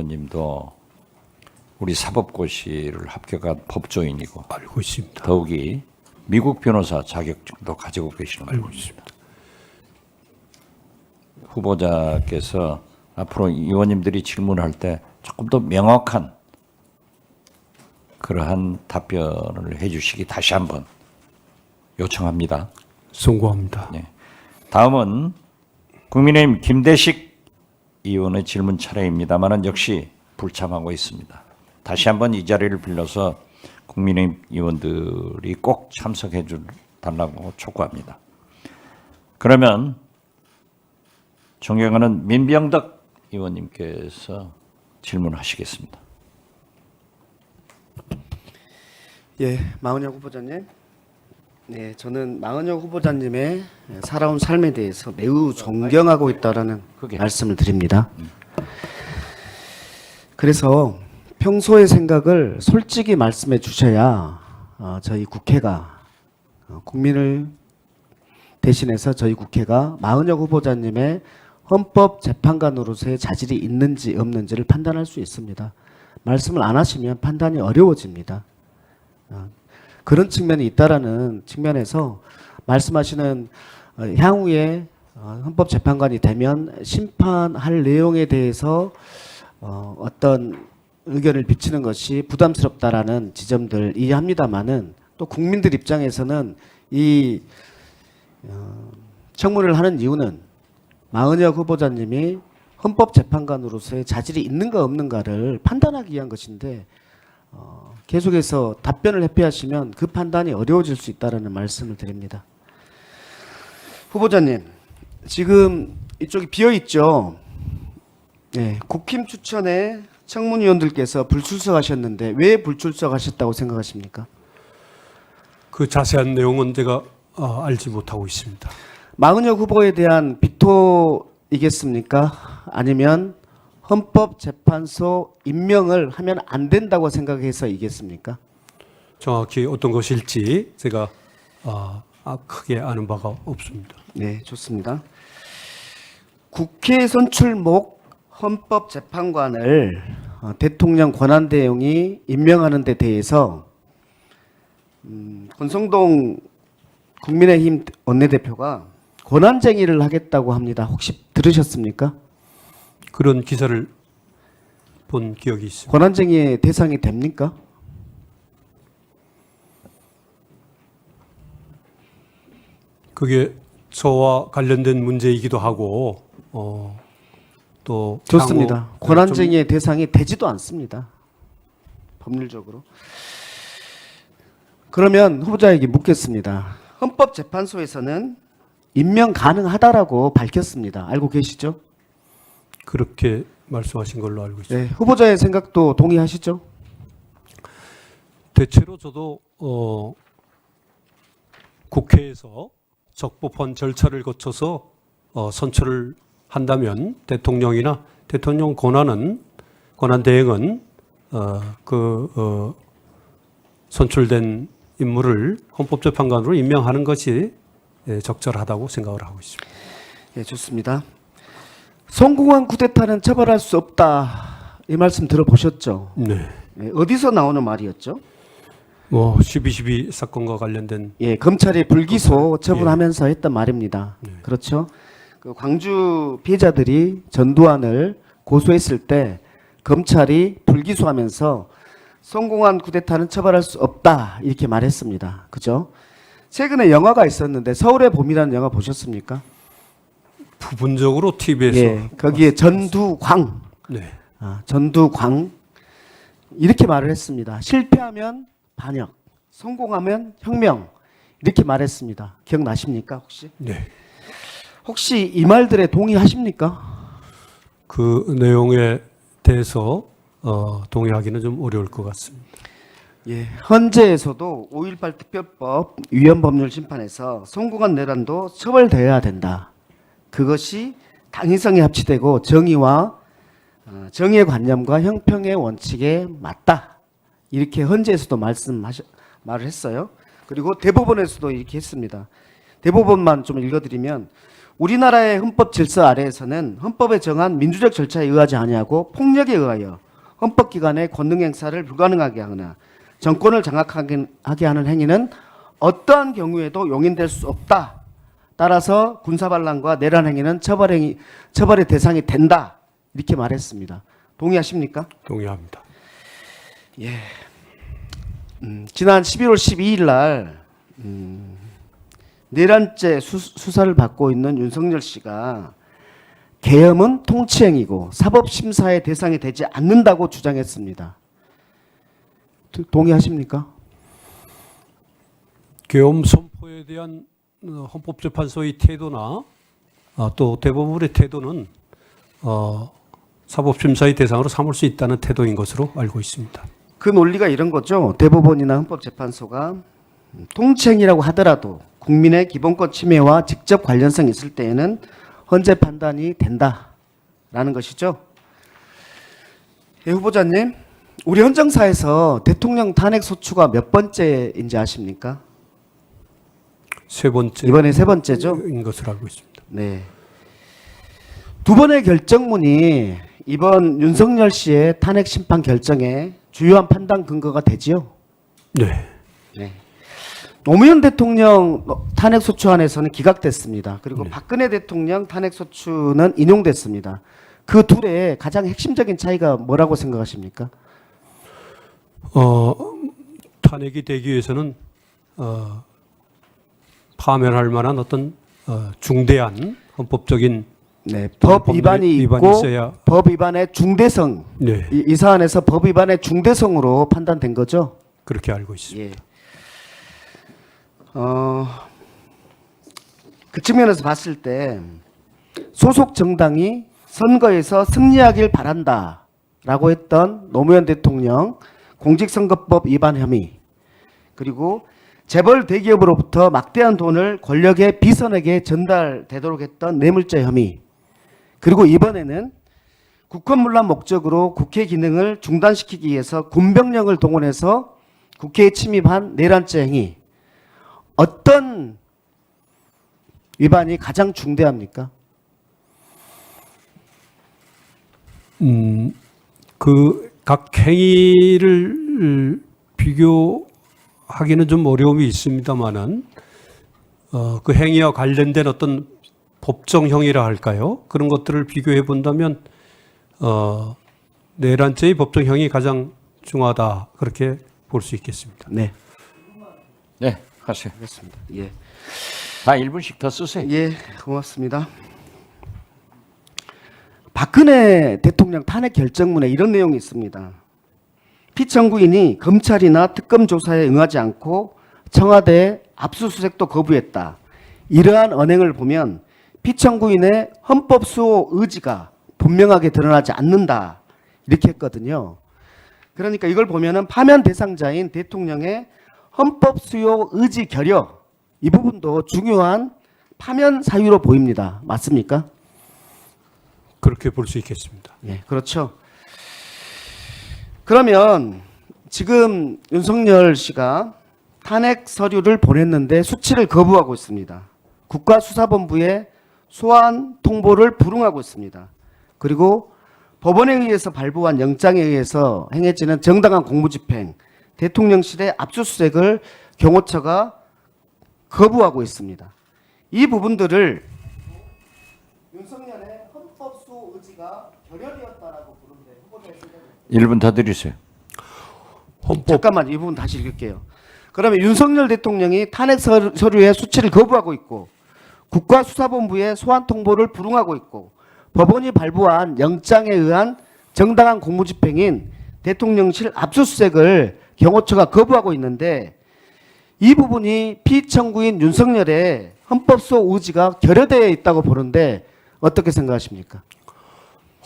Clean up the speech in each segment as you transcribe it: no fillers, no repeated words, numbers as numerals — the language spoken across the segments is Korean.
의원님도 우리 사법고시를 합격한 법조인이고 알고 있습니다. 더욱이 미국 변호사 자격증도 가지고 계시는 걸 알고 있습니다. 후보자께서 앞으로 의원님들이 질문할 때 조금 더 명확한 그러한 답변을 해주시기 다시 한번 요청합니다. 송구합니다. 네. 다음은 국민의힘 김대식 의원의 질문 차례입니다만은 역시 불참하고 있습니다. 다시 한번 이 자리를 빌려서 국민의힘 의원들이 꼭 참석해 달라고 촉구합니다. 그러면 존경하는 민병덕 의원님께서 질문하시겠습니다. 예, 마은혁 후보자님. 네, 저는 마은혁 후보자님의 살아온 삶에 대해서 매우 존경하고 있다라는 말씀을 드립니다. 그래서 평소의 생각을 솔직히 말씀해 주셔야 저희 국회가 국민을 대신해서 저희 국회가 마은혁 후보자님의 헌법재판관으로서의 자질이 있는지 없는지를 판단할 수 있습니다. 말씀을 안 하시면 판단이 어려워집니다. 그런 측면이 있다라는 측면에서 말씀하시는 향후에 헌법재판관이 되면 심판할 내용에 대해서 어떤 의견을 비치는 것이 부담스럽다라는 지점들 이해합니다만은 또 국민들 입장에서는 이 청문을 하는 이유는 마은혁 후보자님이 헌법재판관으로서의 자질이 있는가 없는가를 판단하기 위한 것인데 계속해서 답변을 회피하시면 그 판단이 어려워질 수 있다는 말씀을 드립니다. 후보자님, 지금 이쪽이 비어있죠? 네, 국힘 추천에 청문위원들께서 불출석하셨는데 왜 불출석하셨다고 생각하십니까? 그 자세한 내용은 제가 알지 못하고 있습니다. 마은혁 후보에 대한 비토이겠습니까? 아니면 헌법재판소 임명을 하면 안 된다고 생각해서 이겠습니까? 정확히 어떤 것일지 제가 크게 아는 바가 없습니다. 네, 좋습니다. 국회 선출목 헌법재판관을 대통령 권한대행이 임명하는 데 대해서 권성동 국민의힘 원내대표가 권한쟁의를 하겠다고 합니다. 혹시 들으셨습니까? 그런 기사를 본 기억이 있습니다. 권한쟁의의 대상이 됩니까? 그게 저와 관련된 문제이기도 하고 또 좋습니다. 향후 권한쟁의의 대상이 되지도 않습니다. 법률적으로. 그러면 후보자에게 묻겠습니다. 헌법재판소에서는 임명 가능하다라고 밝혔습니다. 알고 계시죠? 그렇게 말씀하신 걸로 알고 있습니다. 네, 후보자의 생각도 동의하시죠? 대체로 저도 국회에서 적법한 절차를 거쳐서 선출을 한다면 대통령이나 대통령 권한 대행은 선출된 인물을 헌법재판관으로 임명하는 것이 적절하다고 생각을 하고 있습니다. 네, 좋습니다. 성공한 쿠데타는 처벌할 수 없다. 이 말씀 들어보셨죠? 네. 네, 어디서 나오는 말이었죠? 12.12 사건과 관련된 예, 검찰이 불기소 처분하면서 했던 말입니다. 네. 그렇죠? 그 광주 피해자들이 전두환을 고소했을 때 검찰이 불기소하면서 성공한 쿠데타는 처벌할 수 없다 이렇게 말했습니다. 그죠? 최근에 영화가 있었는데 서울의 봄이라는 영화 보셨습니까? 부분적으로 TV에서 예, 거기에 전두광, 네. 전두광 이렇게 말을 했습니다. 실패하면 반역, 성공하면 혁명 이렇게 말했습니다. 기억나십니까 혹시? 네. 혹시 이 말들에 동의하십니까? 그 내용에 대해서 동의하기는 좀 어려울 것 같습니다. 예, 헌재에서도 5.18 특별법 위헌법률 심판에서 성공한 내란도 처벌되어야 된다. 그것이 당위성이 합치되고 정의와 정의의 관념과 형평의 원칙에 맞다. 이렇게 헌재에서도 말을 했어요. 그리고 대법원에서도 이렇게 했습니다. 대법원만 좀 읽어드리면 우리나라의 헌법 질서 아래에서는 헌법에 정한 민주적 절차에 의하지 아니하고 폭력에 의하여 헌법기관의 권능 행사를 불가능하게 하거나 정권을 장악하게 하는 행위는 어떠한 경우에도 용인될 수 없다. 따라서 군사반란과 내란 행위는 처벌의 대상이 된다. 이렇게 말했습니다. 동의하십니까? 동의합니다. 지난 11월 12일 날 내란죄 수사를 받고 있는 윤석열 씨가 계엄은 통치행위고 사법심사의 대상이 되지 않는다고 주장했습니다. 동의하십니까? 계엄 선포에 대한 헌법재판소의 태도나 또 대법원의 태도는 사법심사의 대상으로 삼을 수 있다는 태도인 것으로 알고 있습니다. 그 논리가 이런 거죠. 대법원이나 헌법재판소가 통치행위라고 하더라도 국민의 기본권 침해와 직접 관련성이 있을 때에는 헌재 판단이 된다라는 것이죠. 예, 후보자님, 우리 헌정사에서 대통령 탄핵 소추가 몇 번째인지 아십니까? 세 번째 이번에 세 번째죠. 인 것으로 알고 있습니다. 네. 두 번의 결정문이 이번 윤석열 씨의 탄핵 심판 결정에 주요한 판단 근거가 되지요. 네. 네. 노무현 대통령 탄핵 소추안에서는 기각됐습니다. 그리고 네. 박근혜 대통령 탄핵 소추는 인용됐습니다. 그 둘의 가장 핵심적인 차이가 뭐라고 생각하십니까? 탄핵이 되기 위해서는 파면할 만한 어떤 중대한 헌법적인 네, 법 위반이 있고 있어야. 법 위반의 중대성. 네. 이 사안에서 법 위반의 중대성으로 판단된 거죠. 그렇게 알고 있습니다. 예. 그 측면에서 봤을 때 소속 정당이 선거에서 승리하길 바란다라고 했던 노무현 대통령 공직선거법 위반 혐의, 그리고 재벌 대기업으로부터 막대한 돈을 권력의 비선에게 전달되도록 했던 뇌물죄 혐의, 그리고 이번에는 국헌문란 목적으로 국회 기능을 중단시키기 위해서 군병력을 동원해서 국회에 침입한 내란죄 행위, 어떤 위반이 가장 중대합니까? 그 각 행위를 비교하기는 좀 어려움이 있습니다만은 그 행위와 관련된 어떤 법정형이라 할까요? 그런 것들을 비교해 본다면 내란죄의 법정형이 가장 중하다, 그렇게 볼 수 있겠습니다. 네, 네, 하세요. 알겠습니다. 예, 다 1분씩 더 쓰세요. 예, 고맙습니다. 박근혜 대통령 탄핵 결정문에 이런 내용이 있습니다. 피청구인이 검찰이나 특검 조사에 응하지 않고 청와대 압수수색도 거부했다. 이러한 언행을 보면 피청구인의 헌법 수호 의지가 분명하게 드러나지 않는다. 이렇게 했거든요. 그러니까 이걸 보면은 파면 대상자인 대통령의 헌법 수호 의지 결여, 이 부분도 중요한 파면 사유로 보입니다. 맞습니까? 그렇게 볼 수 있겠습니다. 예, 그렇죠. 그러면 지금 윤석열 씨가 탄핵 서류를 보냈는데 수치를 거부하고 있습니다. 국가수사본부에 소환 통보를 불응하고 있습니다. 그리고 법원에 의해서 발부한 영장에 의해서 행해지는 정당한 공무집행, 대통령실의 압수수색을 경호처가 거부하고 있습니다. 이 부분들을 윤석열의 헌법 수호 의지가 결여되었다라고 부르는데 후보자의 생각은? 1분 더 드리세요. 잠깐만, 이 부분 다시 읽을게요. 그러면 윤석열 대통령이 탄핵 서류의 수치를 거부하고 있고 국가수사본부에 소환 통보를 불응하고 있고 법원이 발부한 영장에 의한 정당한 공무집행인 대통령실 압수수색을 경호처가 거부하고 있는데, 이 부분이 피청구인 윤석열의 헌법수호 의지가 결여되어 있다고 보는데 어떻게 생각하십니까?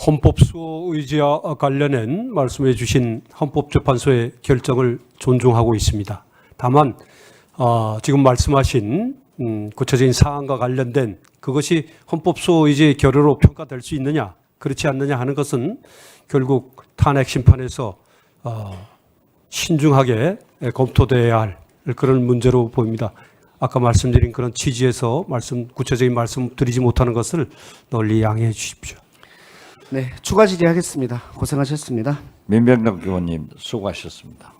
헌법수호 의지와 관련된 말씀해 주신 헌법재판소의 결정을 존중하고 있습니다. 다만 지금 말씀하신 구체적인 사안과 관련된 그것이 헌법수호 의지의 결여로 평가될 수 있느냐 그렇지 않느냐 하는 것은 결국 탄핵 심판에서 신중하게 검토돼야 할 그런 문제로 보입니다. 아까 말씀드린 그런 취지에서 구체적인 말씀 드리지 못하는 것을 널리 양해해 주십시오. 네, 추가 질의하겠습니다. 고생하셨습니다. 민병덕 의원님 수고하셨습니다.